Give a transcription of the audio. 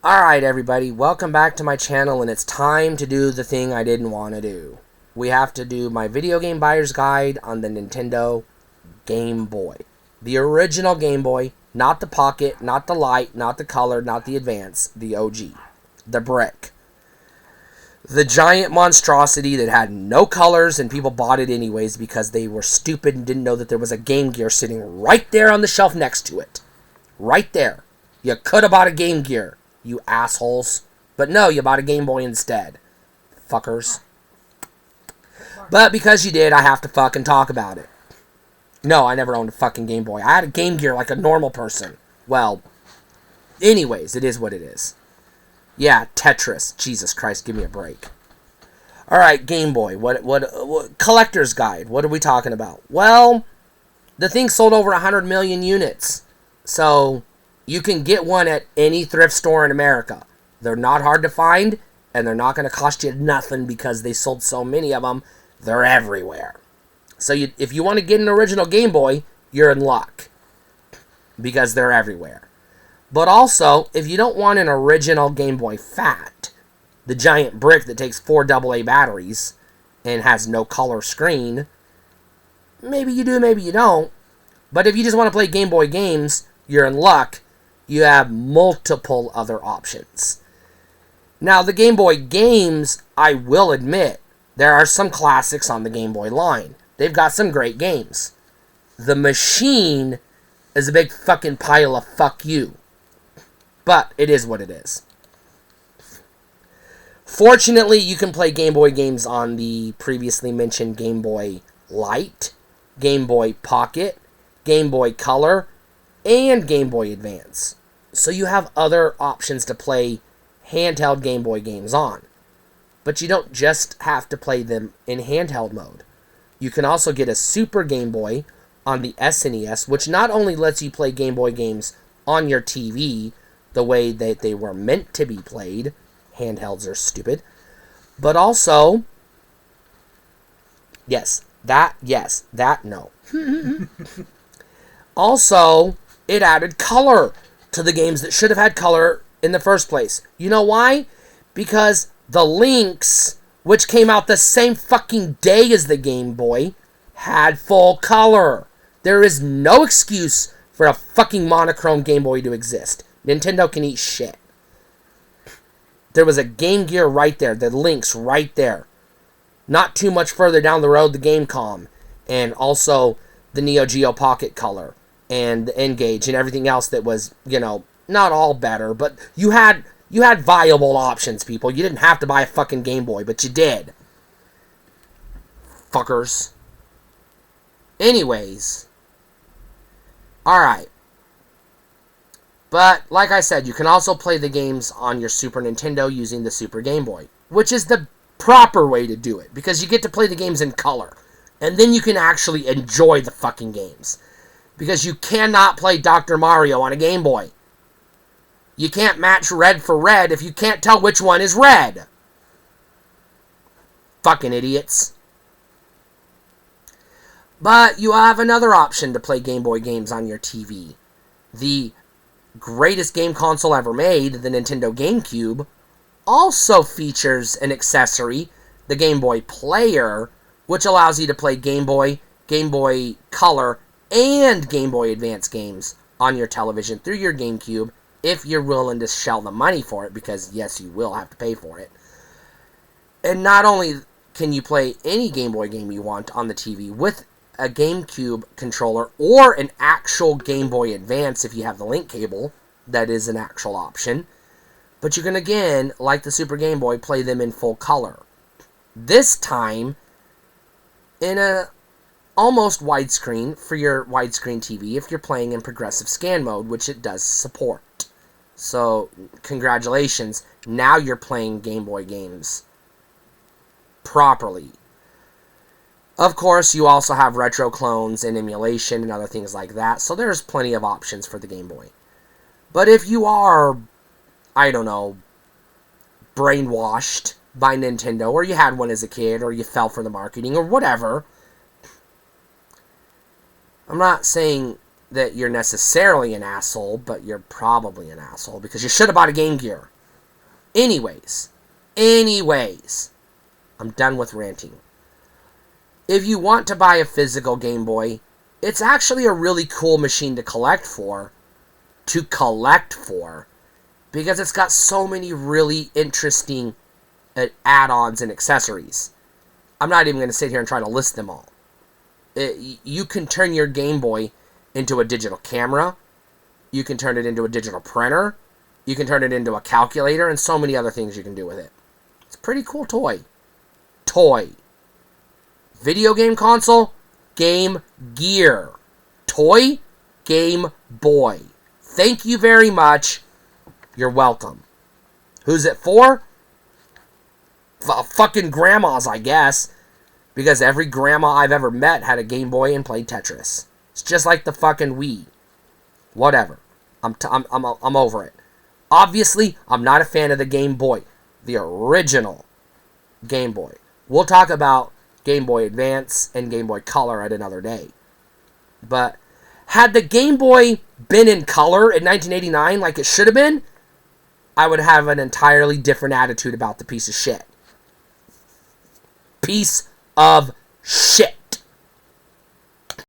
Alright everybody, welcome back to my channel, and it's time to do the thing I didn't want to do. We have to do my video game buyer's guide on the Nintendo Game Boy. The original Game Boy, not the Pocket, not the Lite, not the Color, not the Advance, the OG. The brick. The giant monstrosity that had no colors, and people bought it anyways because they were stupid and didn't know that there was a Game Gear sitting right there on the shelf next to it. Right there. You could have bought a Game Gear, you assholes. But no, you bought a Game Boy instead. Fuckers. But because you did, I have to fucking talk about it. No, I never owned a fucking Game Boy. I had a Game Gear like a normal person. Well, anyways, it is what it is. Yeah, Tetris. Jesus Christ, give me a break. Alright, Game Boy. What collector's guide. What are we talking about? Well, the thing sold over 100 million units. So, you can get one at any thrift store in America. They're not hard to find, and they're not going to cost you nothing because they sold so many of them. They're everywhere. So, if you want to get an original Game Boy, you're in luck. Because they're everywhere. But also, if you don't want an original Game Boy Fat, the giant brick that takes 4 AA batteries and has no color screen, maybe you do, maybe you don't. But if you just want to play Game Boy games, you're in luck. You have multiple other options. Now, the Game Boy games, I will admit, there are some classics on the Game Boy line. They've got some great games. The machine is a big fucking pile of fuck you. But it is what it is. Fortunately, you can play Game Boy games on the previously mentioned Game Boy Lite, Game Boy Pocket, Game Boy Color, and Game Boy Advance. So you have other options to play handheld Game Boy games on. But you don't just have to play them in handheld mode. You can also get a Super Game Boy on the SNES, which not only lets you play Game Boy games on your TV the way that they were meant to be played. Handhelds are stupid. But also, no. Also, it added color to the games that should have had color in the first place. You know why? Because the Lynx, which came out the same fucking day as the Game Boy, had full color. There is no excuse for a fucking monochrome Game Boy to exist. Nintendo can eat shit. There was a Game Gear right there. The Lynx right there. Not too much further down the road, the Gamecom. And also the Neo Geo Pocket Color. And the N-Gage and everything else that was, not all better. But you had viable options, people. You didn't have to buy a fucking Game Boy, but you did. Fuckers. Anyways. Alright. But, like I said, you can also play the games on your Super Nintendo using the Super Game Boy, which is the proper way to do it, because you get to play the games in color, and then you can actually enjoy the fucking games, because you cannot play Dr. Mario on a Game Boy. You can't match red for red if you can't tell which one is red. Fucking idiots. But you have another option to play Game Boy games on your TV. The greatest game console ever made, the Nintendo GameCube, also features an accessory, the Game Boy Player, which allows you to play Game Boy, Game Boy Color, and Game Boy Advance games on your television through your GameCube, if you're willing to shell the money for it, because yes, you will have to pay for it. And not only can you play any Game Boy game you want on the TV with a GameCube controller or an actual Game Boy Advance if you have the link cable. That is an actual option. But you can, again, like the Super Game Boy, play them in full color. This time in a almost widescreen for your widescreen TV if you're playing in progressive scan mode, which it does support. So, congratulations. Now you're playing Game Boy games properly. Of course, you also have retro clones and emulation and other things like that, so there's plenty of options for the Game Boy. But if you are, I don't know, brainwashed by Nintendo, or you had one as a kid, or you fell for the marketing, or whatever, I'm not saying that you're necessarily an asshole, but you're probably an asshole, because you should have bought a Game Gear. Anyways, I'm done with ranting. If you want to buy a physical Game Boy, it's actually a really cool machine to collect for, because it's got so many really interesting add-ons and accessories. I'm not even going to sit here and try to list them all. You can turn your Game Boy into a digital camera. You can turn it into a digital printer. You can turn it into a calculator, and so many other things you can do with it. It's a pretty cool toy. Video game console, Game Gear. Toy, Game Boy. Thank you very much. You're welcome. Who's it for? Fucking grandmas, I guess. Because every grandma I've ever met had a Game Boy and played Tetris. It's just like the fucking Wii. Whatever. I'm over it. Obviously, I'm not a fan of the Game Boy. The original Game Boy. We'll talk about Game Boy Advance and Game Boy Color at another day. But had the Game Boy been in color in 1989 like it should have been, I would have an entirely different attitude about the piece of shit. Piece of shit.